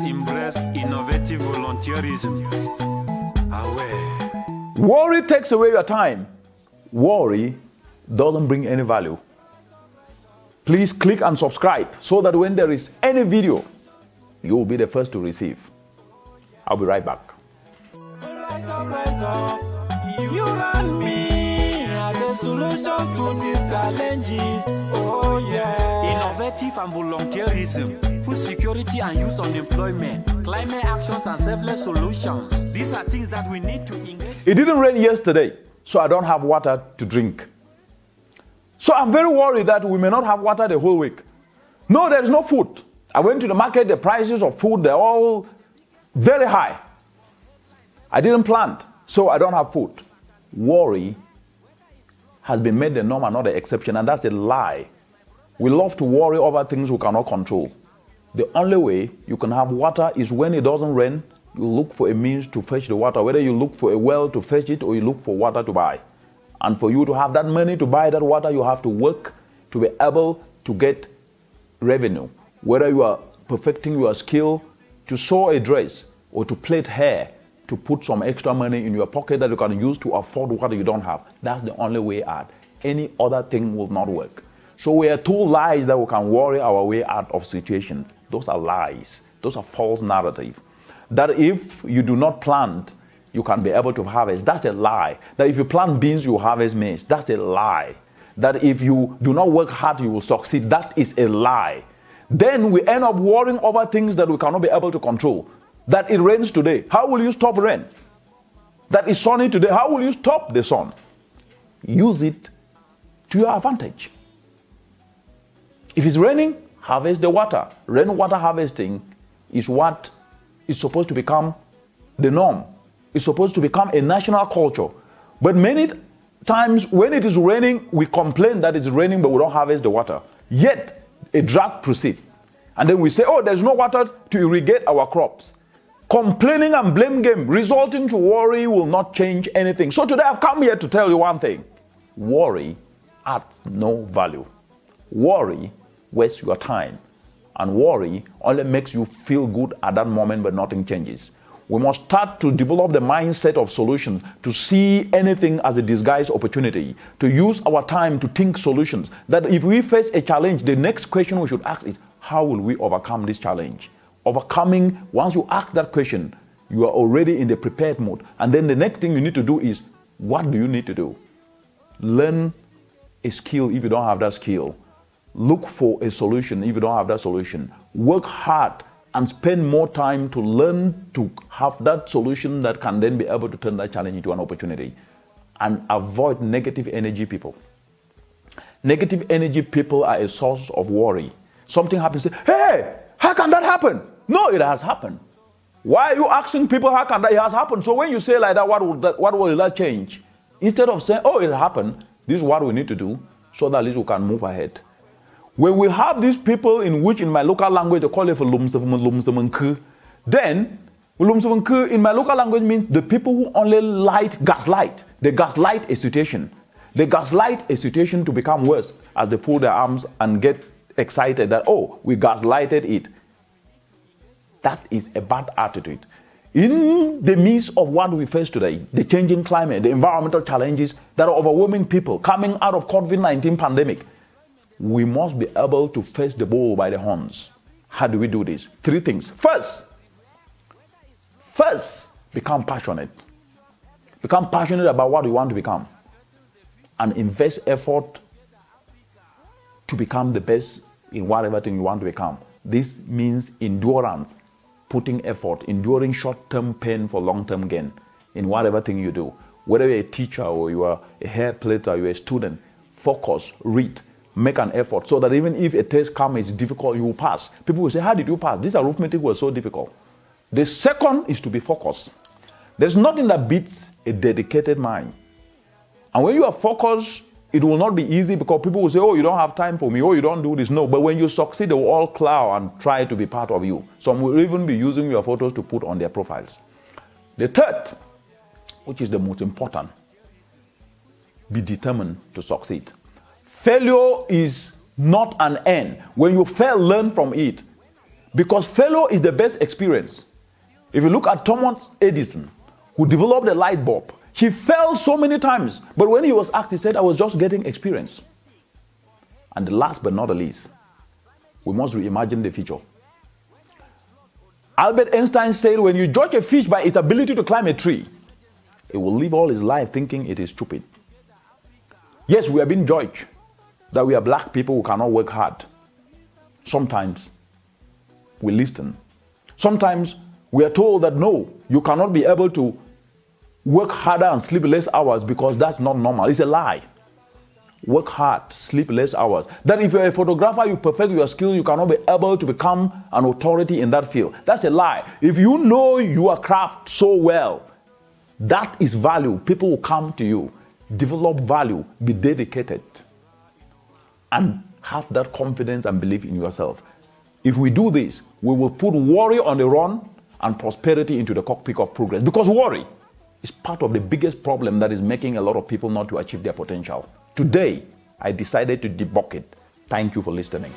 embrace innovative volunteerism. Worry takes away your time. Worry doesn't bring any value. Please click and subscribe so that when there is any video, you will be the first to receive. I'll be right back. You and me are the solutions to these challenges. Oh yeah. Innovative and volunteerism, food security and youth unemployment, climate actions and selfless solutions. These are things that we need to engage. It didn't rain yesterday, so I don't have water to drink. So I'm very worried that we may not have water the whole week. No, there is no food. I went to the market, the prices of food, they're all very high. I didn't plant, so I don't have food. Worry has been made the norm and not the exception, and that's a lie. We love to worry over things we cannot control. The only way you can have water is when it doesn't rain, you look for a means to fetch the water, whether you look for a well to fetch it or you look for water to buy. And for you to have that money to buy that water, you have to work to be able to get revenue. Whether you are perfecting your skill to sew a dress or to plait hair, to put some extra money in your pocket that you can use to afford what you don't have. That's the only way out. Any other thing will not work. So we are told lies that we can worry our way out of situations. Those are lies. Those are false narratives. That if you do not plant, you can be able to harvest. That's a lie. That if you plant beans, you harvest maize. That's a lie. That if you do not work hard, you will succeed. That is a lie. Then we end up worrying over things that we cannot be able to control. That it rains today. How will you stop rain? That it's sunny today. How will you stop the sun? Use it to your advantage. If it's raining, harvest the water. Rainwater harvesting is what is supposed to become the norm. It's supposed to become a national culture. But many times when it is raining, we complain that it's raining, but we don't harvest the water. Yet, a drought proceeds. And then we say, oh, there's no water to irrigate our crops. Complaining and blame game resulting to worry will not change anything. So today I've come here to tell you one thing. Worry adds no value. Worry wastes your time. And worry only makes you feel good at that moment, but nothing changes. We must start to develop the mindset of solutions, to see anything as a disguised opportunity, to use our time to think solutions. That if we face a challenge, the next question we should ask is, how will we overcome this challenge? Overcoming, once you ask that question, you are already in the prepared mode. And then the next thing you need to do is, what do you need to do? Learn a skill if you don't have that skill. Look for a solution if you don't have that solution. Work hard and spend more time to learn to have that solution that can then be able to turn that challenge into an opportunity. And avoid negative energy people. Negative energy people are a source of worry. Something happens, say, hey, how can that happen? No, it has happened. Why are you asking people how can that? It has happened. So when you say like that, what will that change? Instead of saying, oh, it happened, this is what we need to do so that at least we can move ahead. When we have these people in which in my local language they call it for lumsamanku, then lumsamanku in my local language means the people who only gaslight. They gaslight a situation. They gaslight a situation to become worse as they fold their arms and get excited that, oh, we gaslighted it. That is a bad attitude. In the midst of what we face today, the changing climate, the environmental challenges that are overwhelming people coming out of COVID-19 pandemic, we must be able to face the bull by the horns. How do we do this? 3 things. First, become passionate. Become passionate about what you want to become. And invest effort to become the best in whatever thing you want to become. This means endurance, putting effort, enduring short-term pain for long-term gain in whatever thing you do. Whether you're a teacher or you are a hair plaiter, you're a student, focus, read, make an effort so that even if a test comes, it's difficult, you will pass. People will say, how did you pass? This arithmetic was so difficult. The second is to be focused. There's nothing that beats a dedicated mind. And when you are focused, it will not be easy because people will say, oh, you don't have time for me, oh, you don't do this. No, but when you succeed, they will all claw and try to be part of you. Some will even be using your photos to put on their profiles. The third, which is the most important, be determined to succeed. Failure is not an end. When you fail, learn from it. Because failure is the best experience. If you look at Thomas Edison, who developed the light bulb, he failed so many times, but when he was asked, he said, I was just getting experience. And last but not the least, we must reimagine the future. Albert Einstein said, when you judge a fish by its ability to climb a tree, it will live all his life thinking it is stupid. Yes, we are being judged that we are black people who cannot work hard. Sometimes we listen. Sometimes we are told that no, you cannot be able to work harder and sleep less hours because that's not normal. It's a lie. Work hard, sleep less hours. That if you're a photographer, you perfect your skill, you cannot be able to become an authority in that field. That's a lie. If you know your craft so well, that is value. People will come to you. Develop value, be dedicated, and have that confidence and belief in yourself. If we do this, we will put worry on the run and prosperity into the cockpit of progress. Because worry is part of the biggest problem that is making a lot of people not to achieve their potential. Today, I decided to debunk it. Thank you for listening.